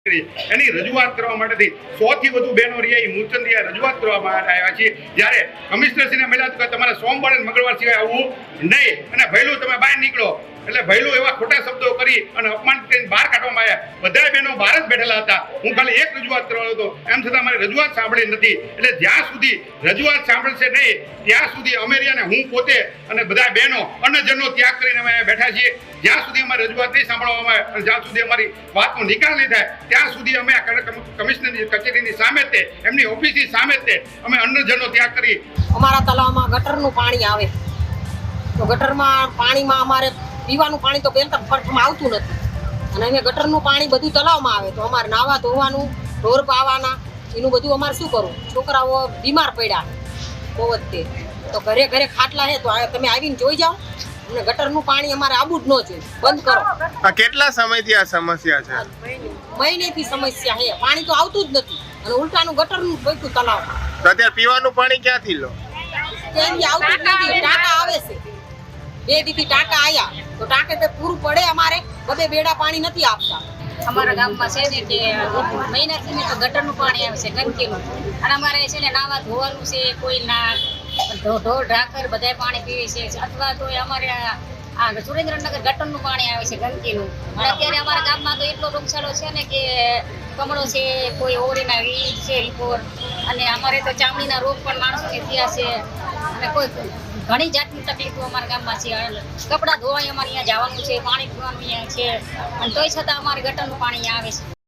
એની રજૂઆત કરવા માટેથી 100 થી વધુ બહેનો રહ્યા મૂર્ચંદિયા રજૂઆત કરવા માટે આવ્યા છીએ। જ્યારે કમિશનરશ્રીને મળ્યા કે તમારે સોમવારે અને મંગળવાર સિવાય આવવું નહીં અને ભૈલું તમે બહાર નીકળો એટલે ભૈલું એવા ખોટા શબ્દો કરી અને અપમાનિત કરીને બહાર કાઢવામાં આવ્યા। બધા બહેનો બહાર જ બેઠેલા હતા। હું ખાલી એક રજૂઆત કરવાનો હતો, એમ છતાં મારી રજૂઆત સાંભળી નથી। એટલે જ્યાં સુધી રજૂઆત સાંભળશે નહીં ત્યાં સુધી અમેરિયાને હું પોતે અને બધા બહેનો અન્નજનનો ત્યાગ કરીને અમે બેઠા છીએ। જ્યાં સુધી અમારી રજૂઆત નહીં સાંભળવામાં આવે અને જ્યાં સુધી અમારી વાતનો નિકાલ નહીં થાય ત્યાં સુધી અમે કમિશનરની કચેરીની સામે તે એમની ઓફિસની સામે તે અમે અન્નજનનો ત્યાગ કરી। અમારા તળાવમાં ગટરનું પાણી આવે તો ગટરમાં પાણીમાં અમારે પીવાનું પાણી તો પહેલા પ્રથમ આવતું નથી અને અમે ગટરનું પાણી બધું તળાવમાં આવે તો અમારે નાવા ધોવાનું, ઢોર પાવાના, એનું બધું અમારે શું કરવું? છોકરાઓ બીમાર પડ્યા બહુ જ તો ઘરે ઘરે ખાટલા છે તો તમે આવીને જોઈ જાઓ। અને ગટરનું પાણી અમારે આવું જ ન જોઈએ, બંધ કરો। આ કેટલા સમયથી આ સમસ્યા છે? મહિનેથી સમસ્યા છે, પાણી તો આવતું જ નથી અને ઉલટાનું ગટરનું બધું તળાવ। તો અત્યારે પીવાનું પાણી ક્યાંથી લો? ત્યાંથી આવતું જ નથી, ટાંકા આવે છે। 2 દીથી ટાંકા આવ્યા તો ટાંકે તો પૂરું પડે, અમારે બધે બેડા પાણી નથી આપતા। અમારા ગામમાં છે ને કે મહિનાથી ને તો ગટરનું પાણી આવે છે ગંદકીનું, અને અમારે છે ને નાવા ધોવાનું છે, કોઈ ના ઢોર ઢાકર બધા પાણી પીવે છે, અથવા તો અમારે આ સુરેન્દ્રનગર ગટરનું પાણી આવે છે ગંદકીનું। અને અત્યારે અમારા ગામમાં તો એટલો રોગચાળો છે ને કે કમળો છે, કોઈ ઓરીના વીજ છે રિપોર્ટ, અને અમારે તો ચામડીના રોગ પણ માણસોને થયા છે અને કોઈ ઘણી જાતની તકલીફો અમારા ગામમાં છે। કપડાં ધોવાય અમારે અહીંયા જવાનું છે, પાણી પીવાનું અહીંયા છે અને તોય છતાં અમારે ગટરનું પાણી આવે છે।